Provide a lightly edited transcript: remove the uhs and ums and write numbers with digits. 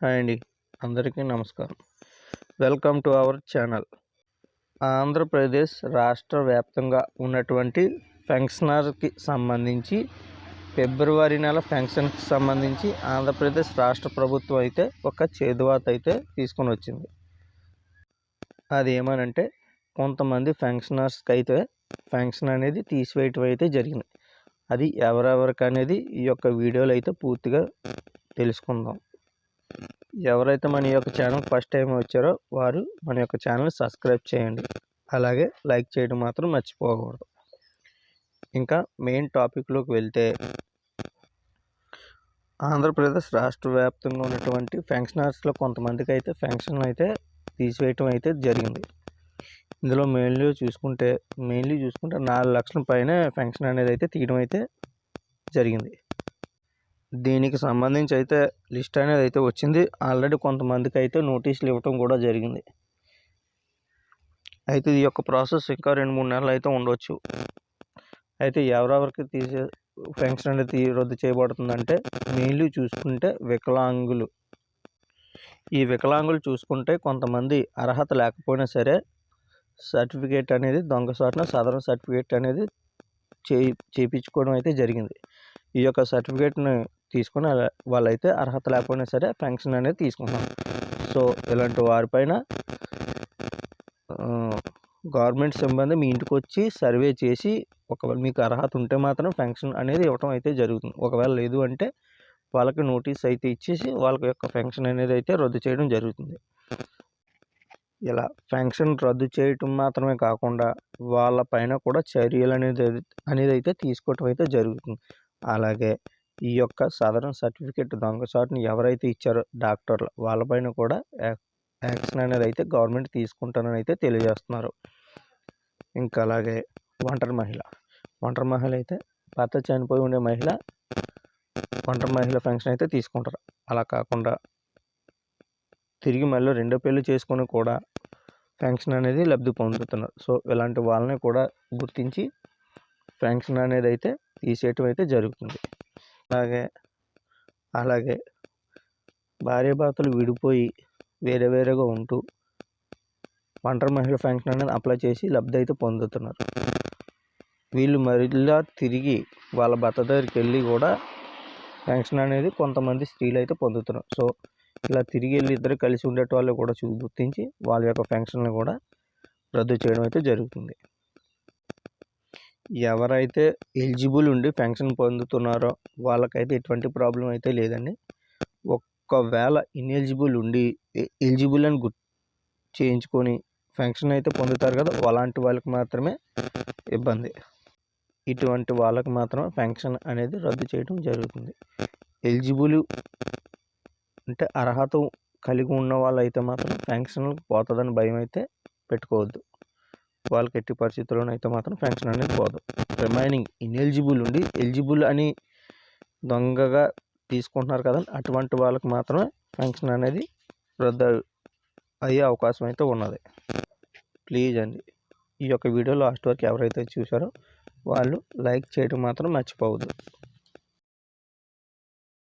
Hi అండి, అందరికీ నమస్కారం. Welcome to our channel. Andhra Pradesh రాష్ట్ర వ్యాప్తంగా ఉన్నటువంటి పెన్షనర్కి సంబంధించి ఫిబ్రవరి నెల పెన్షన్కి సంబంధించి ఆంధ్రప్రదేశ్ రాష్ట్ర ప్రభుత్వం అయితే ఒక చేదువాత అయితే తీసుకొని వచ్చింది. అది ఏమనంటే కొంతమంది పెన్షనర్స్కి అయితే పెన్షన్ అనేది తీసివేయటం అయితే జరిగింది. అది ఎవరెవరికి అనేది ఈ యొక్క వీడియోలో అయితే పూర్తిగా తెలుసుకుందాం. ఎవరైతే మన యొక్క ఛానల్ ఫస్ట్ టైం వచ్చారో వారు మన యొక్క ఛానల్ సబ్స్క్రైబ్ చేయండి, అలాగే లైక్ చేయడం మాత్రం మర్చిపోకూడదు. ఇంకా మెయిన్ టాపిక్లోకి వెళ్తే, ఆంధ్రప్రదేశ్ రాష్ట్ర వ్యాప్తంగా ఉన్నటువంటి పెన్షనర్స్లో కొంతమందికి అయితే పెన్షన్ అయితే తీసివేయటం అయితే జరిగింది. ఇందులో మెయిన్లీ చూసుకుంటే 4 లక్షల పైన పెన్షన్ అనేది అయితే తీయడం అయితే జరిగింది. దీనికి సంబంధించి అయితే లిస్ట్ అనేది అయితే వచ్చింది. ఆల్రెడీ కొంతమందికి అయితే నోటీసులు ఇవ్వటం కూడా జరిగింది. అయితే ఈ యొక్క ప్రాసెస్ ఇంకా 2-3 నెలలు అయితే ఉండవచ్చు. అయితే ఎవరెవరికి పెన్షన్ అనేది రద్దు చేయబడుతుందంటే మెయిన్లీ చూసుకుంటే వికలాంగులు. ఈ వికలాంగులు చూసుకుంటే కొంతమంది అర్హత లేకపోయినా సరే సర్టిఫికేట్ అనేది దొంగసాటున సదరన్ సర్టిఫికేట్ అనేది చేయించుకోవడం అయితే జరిగింది. ఈ యొక్క సర్టిఫికేట్ని తీసుకుని వాళ్ళైతే అర్హత లేకపోయినా సరే పెన్షన్ అనేది తీసుకుంటున్నారు. సో ఇలాంటి వారిపైన గవర్నమెంట్ సిబ్బంది మీ ఇంటికి వచ్చి సర్వే చేసి ఒకవేళ మీకు అర్హత ఉంటే మాత్రం పెన్షన్ అనేది ఇవ్వటం అయితే జరుగుతుంది. ఒకవేళ లేదు అంటే వాళ్ళకి నోటీస్ అయితే ఇచ్చేసి వాళ్ళ యొక్క పెన్షన్ అనేది అయితే రద్దు చేయడం జరుగుతుంది. ఇలా పెన్షన్ రద్దు చేయటం మాత్రమే కాకుండా వాళ్ళ పైన కూడా చర్యలు అనేది అయితే తీసుకోవటం అయితే జరుగుతుంది. అలాగే ఈ యొక్క సదరన్ సర్టిఫికేట్ దొంగసాటుని ఎవరైతే ఇచ్చారో డాక్టర్లు వాళ్ళపైన కూడా యాక్షన్ అనేది అయితే గవర్నమెంట్ తీసుకుంటానని అయితే తెలియజేస్తున్నారు. ఇంకా అలాగే ఒంటరి మహిళ అయితే భర్త చనిపోయి ఉండే ఒంటరి మహిళ పెన్షన్ అయితే తీసుకుంటారు. అలా కాకుండా తిరిగి మళ్ళీ రెండో పెళ్లి చేసుకొని కూడా పెన్షన్ అనేది లబ్ధి పొందుతున్నారు. సో ఇలాంటి వాళ్ళని కూడా గుర్తించి పెన్షన్ అనేది అయితే తీసేయటం అయితే జరుగుతుంది. అలాగే భార్యాభర్తలు విడిపోయి వేరేగా ఉంటూ ఒంటరి మహిళ పెన్షన్ అనేది అప్లై చేసి లబ్ధి అయితే పొందుతున్నారు. వీళ్ళు మరలా తిరిగి వాళ్ళ భర్త దగ్గరికి వెళ్ళి కూడా పెన్షన్ అనేది కొంతమంది స్త్రీలు అయితే పొందుతున్నారు. సో ఇలా తిరిగి వెళ్ళి ఇద్దరు కలిసి ఉండేట వాళ్ళు కూడా గుర్తించి వాళ్ళ యొక్క పెన్షన్లు కూడా రద్దు చేయడం అయితే జరుగుతుంది. ఎవరైతే ఎలిజిబుల్ ఉండి పెన్షన్ పొందుతున్నారో వాళ్ళకైతే ఎటువంటి ప్రాబ్లం అయితే లేదండి. ఒకవేళ ఇన్ఎలిజిబుల్ ఉండి ఎలిజిబుల్ అని చేయించుకొని పెన్షన్ అయితే పొందుతారు కదా, అలాంటి వాళ్ళకి మాత్రమే ఇబ్బంది. ఇటువంటి వాళ్ళకి మాత్రమే పెన్షన్ అనేది రద్దు చేయడం జరుగుతుంది. ఎలిజిబుల్ అంటే అర్హత కలిగి ఉన్న వాళ్ళైతే మాత్రం పెన్షన్ పోతుందని భయం అయితే పెట్టుకోవద్దు. వాళ్ళకి ఎట్టి పరిస్థితుల్లోనూ అయితే మాత్రం పెన్షన్ అనేది పోదు. రిమైనింగ్ ఇన్ఎలిజిబుల్ ఉండి ఎలిజిబుల్ అని దొంగగా తీసుకుంటున్నారు కదా, అటువంటి వాళ్ళకి మాత్రమే పెన్షన్ అనేది రద్దు అయ్యే అవకాశం అయితే ఉన్నది. ప్లీజ్ అండి, ఈ యొక్క వీడియో లాస్ట్ వరకు ఎవరైతే చూసారో వాళ్ళు లైక్ చేయడం మాత్రం మర్చిపోవద్దు.